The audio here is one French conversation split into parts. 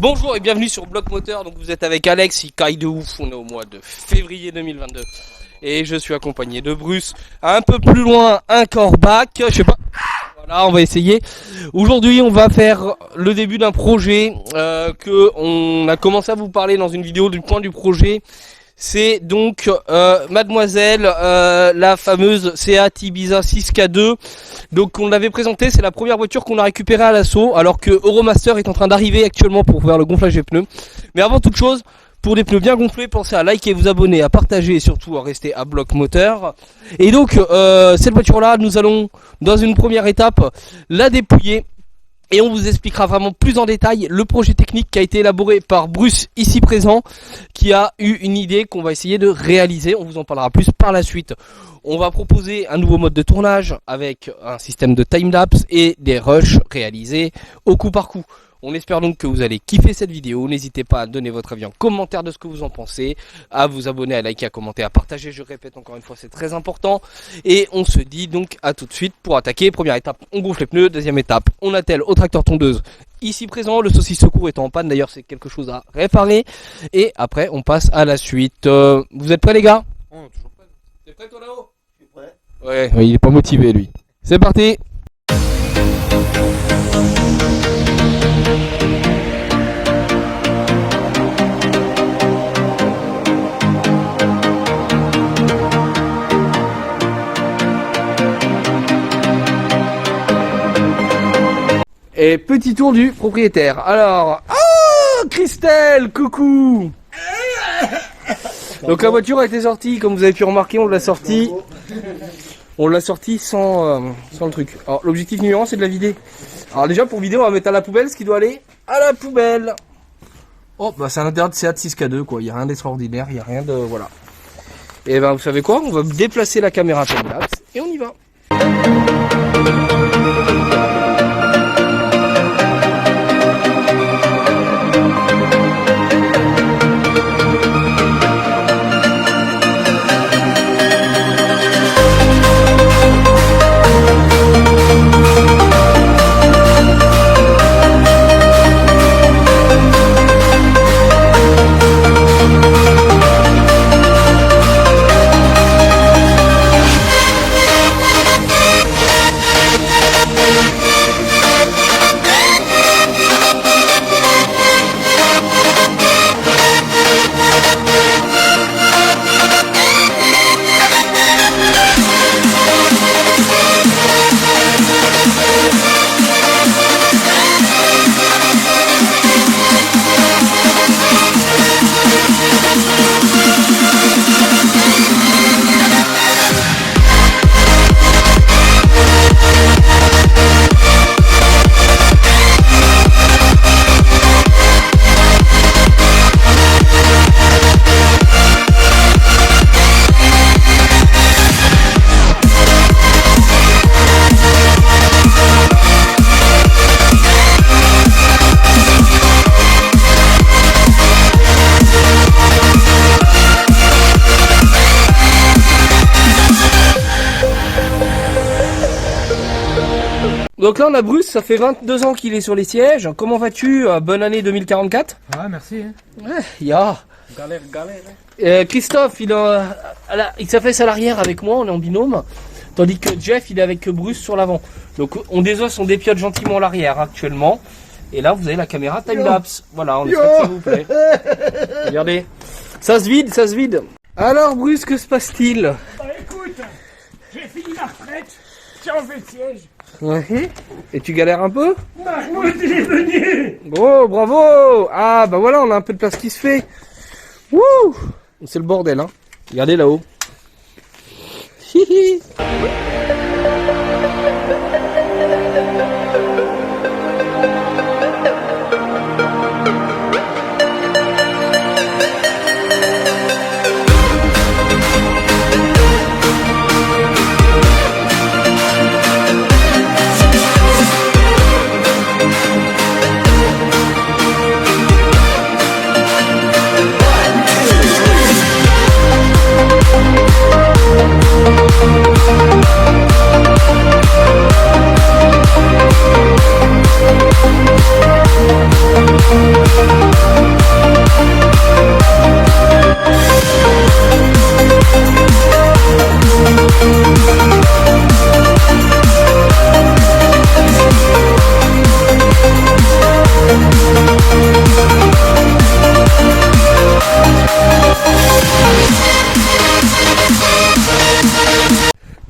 Bonjour et bienvenue sur Bloc Moteur. Donc vous êtes avec Alex, il caille de ouf. On est au mois de février 2022 et je suis accompagné de Bruce. Un peu plus loin, un corbac. Je sais pas. Voilà, on va essayer. Aujourd'hui, on va faire le début d'un projet que on a commencé à vous parler dans une vidéo du point du projet. C'est donc Mademoiselle, la fameuse Seat Ibiza 6K2. Donc on l'avait présenté, c'est la première voiture qu'on a récupérée à l'assaut, alors que Euromaster est en train d'arriver actuellement pour faire le gonflage des pneus. Mais avant toute chose, pour des pneus bien gonflés, pensez à liker, vous abonner, à partager et surtout à rester à Bloc Moteur. Et donc cette voiture-là, nous allons dans une première étape la dépouiller. Et on vous expliquera vraiment plus en détail le projet technique qui a été élaboré par Bruce ici présent, qui a eu une idée qu'on va essayer de réaliser. On vous en parlera plus par la suite. On va proposer un nouveau mode de tournage avec un système de timelapse et des rushs réalisés au coup par coup. On espère donc que vous allez kiffer cette vidéo. N'hésitez pas à donner votre avis en commentaire de ce que vous en pensez, à vous abonner, à liker, à commenter, à partager. Je répète encore une fois, c'est très important. Et on se dit donc à tout de suite pour attaquer. Première étape, on gonfle les pneus. Deuxième étape, on attelle au tracteur tondeuse ici présent. Le saucisse secours est en panne, d'ailleurs c'est quelque chose à réparer. Et après, on passe à la suite. Vous êtes prêts les gars? Toujours pas. T'es prêt toi là-haut? Je suis prêt. Ouais, il est pas motivé lui. C'est parti. Et petit tour du propriétaire. Alors, oh Christelle, coucou. Donc la voiture a été sortie, comme vous avez pu remarquer, on l'a sortie. On l'a sorti sans le truc. Alors l'objectif numéro 1 c'est de la vider. Alors déjà pour vider on va mettre à la poubelle ce qui doit aller à la poubelle. Oh bah c'est un intérieur de Seat 6K2 quoi, il n'y a rien d'extraordinaire, il n'y a rien de... voilà. Et ben vous savez quoi, on va déplacer la caméra timelapse et on y va. Donc là on a Bruce, ça fait 22 ans qu'il est sur les sièges. Comment vas-tu? Bonne année 2044. Ouais, merci. Ouais, ya. Galère. Christophe, il s'affaisse à l'arrière avec moi, on est en binôme. Tandis que Jeff, il est avec Bruce sur l'avant. Donc on désosse, on dépiote gentiment l'arrière actuellement. Et là vous avez la caméra timelapse. Voilà, on espère que ça vous plaît. Regardez. Ça se vide, ça se vide. Alors Bruce, que se passe-t-il? Bah écoute, j'ai fini ma retraite, j'ai enlevé le siège. Ouais. Et tu galères un peu? Bah je m'en étais venu. Bon, bravo. Ah bah voilà, on a un peu de place qui se fait. Wouh. C'est le bordel, hein. Regardez là-haut. Hihi.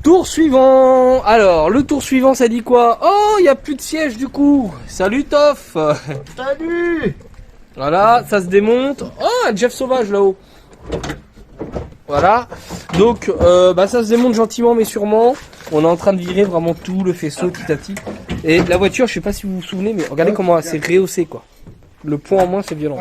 Tour suivant. Alors, le tour suivant, ça dit quoi? Oh, il n'y a plus de siège du coup. Salut Toff. Salut. Voilà, ça se démonte. Oh, un Jeff sauvage là-haut. Voilà. Donc, ça se démonte gentiment mais sûrement. On est en train de virer vraiment tout le faisceau petit à petit. Et la voiture, je sais pas si vous vous souvenez, mais regardez comment c'est rehaussé quoi. Le poids en moins, c'est violent.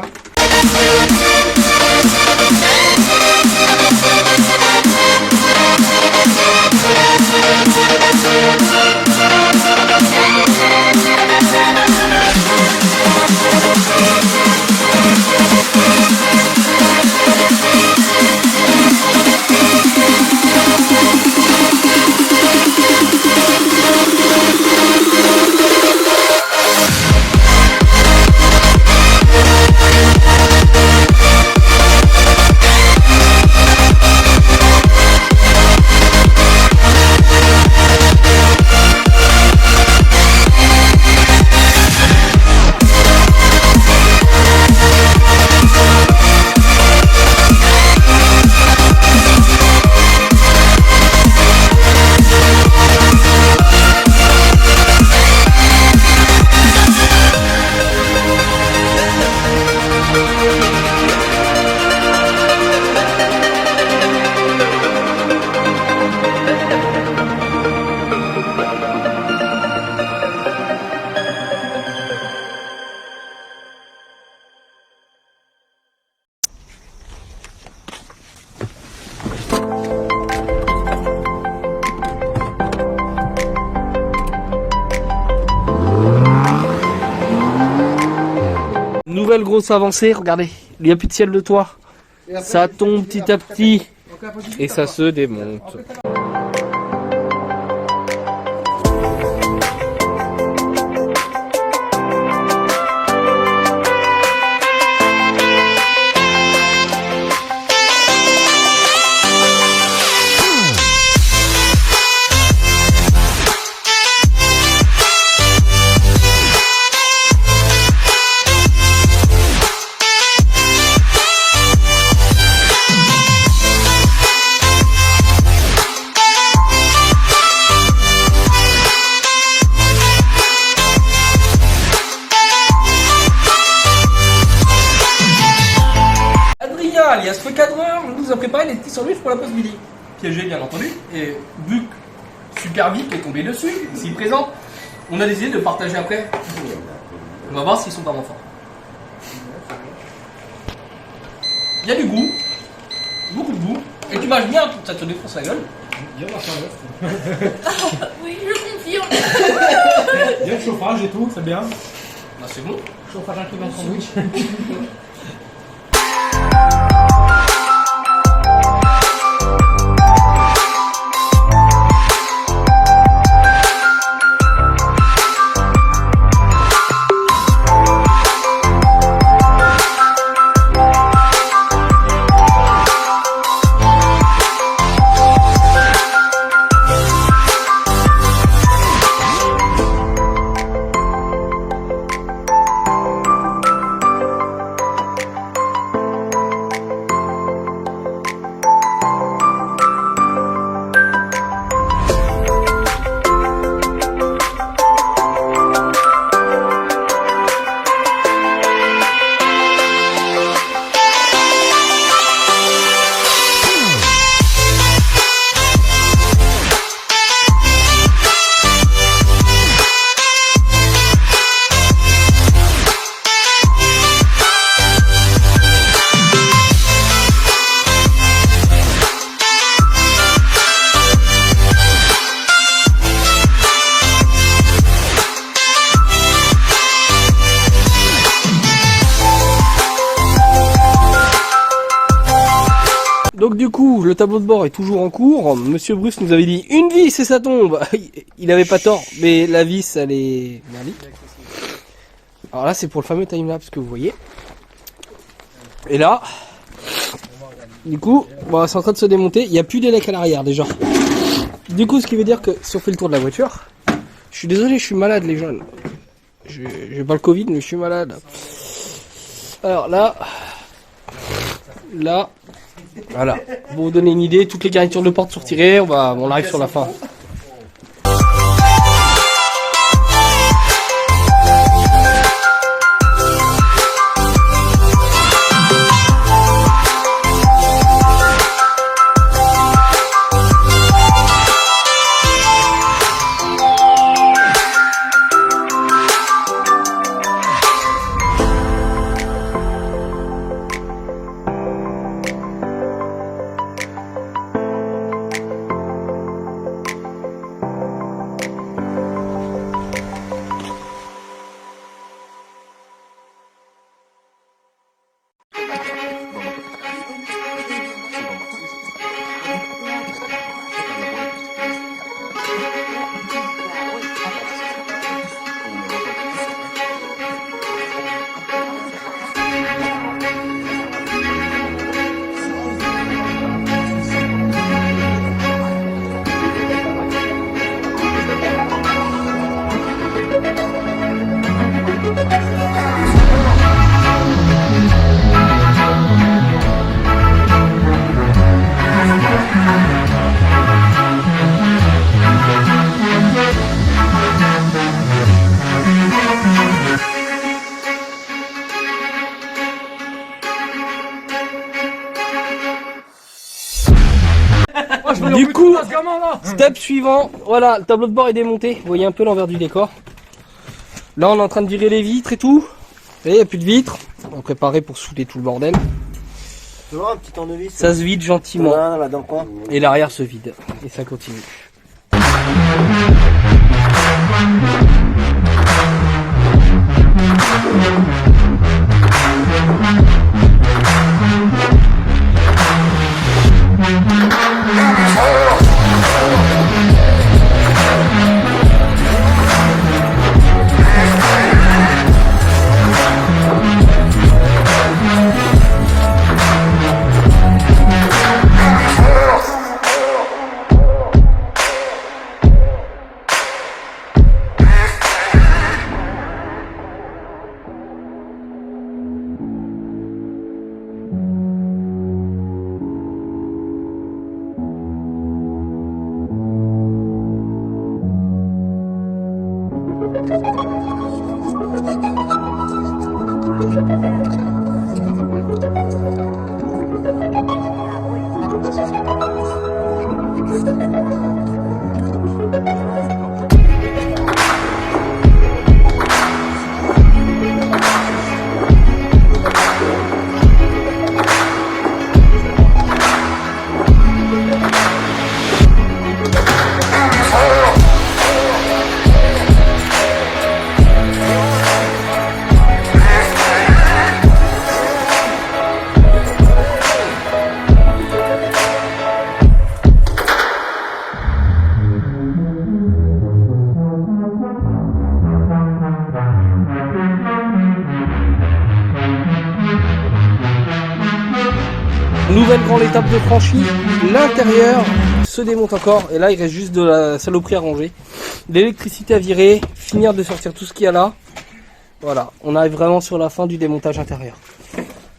Nouvelle grosse avancée, regardez, il n'y a plus de ciel de toit. Ça tombe petit à petit et ça se démonte. Alias le cadreur nous a préparé les petits sandwichs pour la pause midi. Piégé bien entendu, et vu que Super Vic est tombé dessus, ici présent, on a décidé de partager après. On va voir s'ils sont vraiment forts. Il y a du goût, beaucoup de goût, et tu mâches bien, ça te défonce la gueule. Bien la faire. Oui, je confirme. Bien le chauffage et tout, c'est bien. Bah c'est bon. Chauffage inclus dans le sandwich. Donc du coup, le tableau de bord est toujours en cours. Monsieur Bruce nous avait dit une vis et ça tombe. Il avait pas tort, mais la vis elle est merdique. Alors là c'est pour le fameux timelapse que vous voyez. Et là, du coup, bon, c'est en train de se démonter. Il n'y a plus d'élec à l'arrière déjà. Du coup, ce qui veut dire que si on fait le tour de la voiture, je suis désolé, je suis malade les jeunes. J'ai pas le Covid, mais je suis malade. Alors là, Voilà. Pour vous donner une idée, toutes les garnitures de porte sont retirées. On arrive sur la fin. Du coup, step suivant, voilà, le tableau de bord est démonté. Vous voyez un peu l'envers du décor. Là, on est en train de virer les vitres et tout. Et il n'y a plus de vitres. On est préparé pour souder tout le bordel. Tu vois, un petit tournevis. Ça se vide gentiment. Là, dans le coin. Et l'arrière se vide. Et ça continue. Nouvelle grande étape de franchie, l'intérieur se démonte encore et là il reste juste de la saloperie à ranger, l'électricité à virer, finir de sortir tout ce qu'il y a là. Voilà, on arrive vraiment sur la fin du démontage intérieur.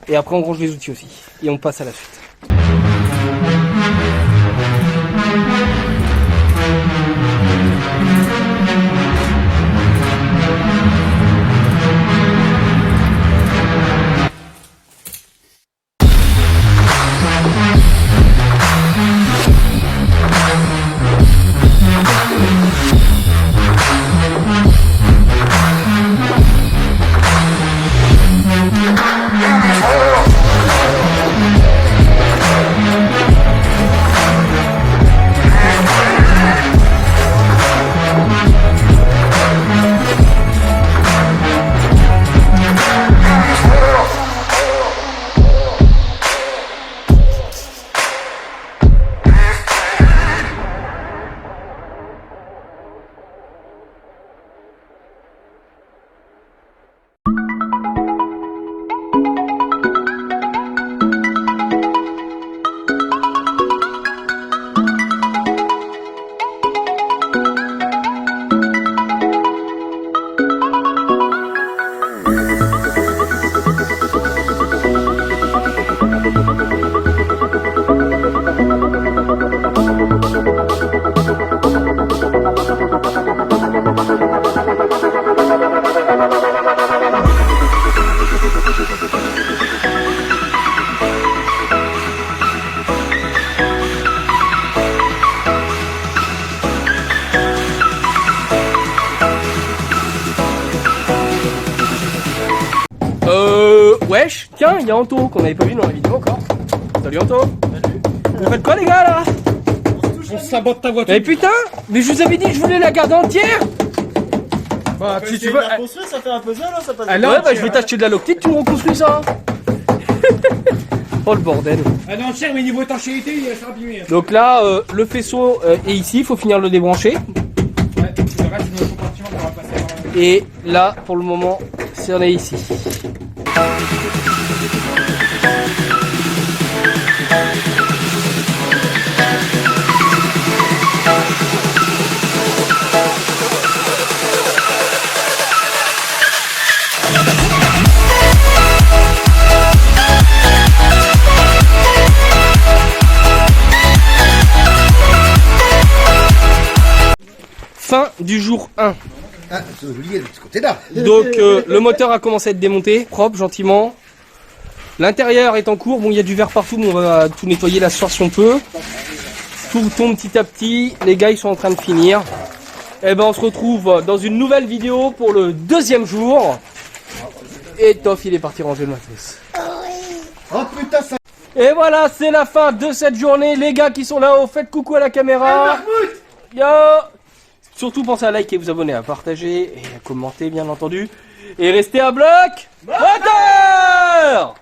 Et après on range les outils aussi et on passe à la suite. Tiens, il y a Anto qu'on n'avait pas vu dans la vidéo encore. Salut Anto. Salut. Vous faites quoi les gars là? On sabote ta voiture. Mais putain, mais je vous avais dit que je voulais la garder entière. Bah, si tu veux. la construire, ça fait un puzzle, hein, ça passe. Ah, Ouais, non, bah je vais t'acheter de la loctite, tu me reconstruis ça. Oh le bordel. Ah non, cher, mais niveau étanchéité, il est abîmé. Donc là, le faisceau est ici, il faut finir de le débrancher. Ouais, le reste, c'est notre compartiment qu'on va passer par là. Et là, pour le moment, c'est on est ici. Fin du jour 1. Ah, c'est oublié de ce côté-là. Donc le moteur a commencé à être démonté, propre, gentiment. L'intérieur est en cours, bon il y a du verre partout, mais on va tout nettoyer là ce soir si on peut. Tout tombe petit à petit, les gars ils sont en train de finir. Et ben on se retrouve dans une nouvelle vidéo pour le deuxième jour. Et Toff il est parti ranger le matos. Oh putain, ça. Et voilà, c'est la fin de cette journée. Les gars qui sont là-haut, faites coucou à la caméra. Yo. Surtout pensez à liker, vous abonner, à partager et à commenter bien entendu. Et restez à bloc moteur.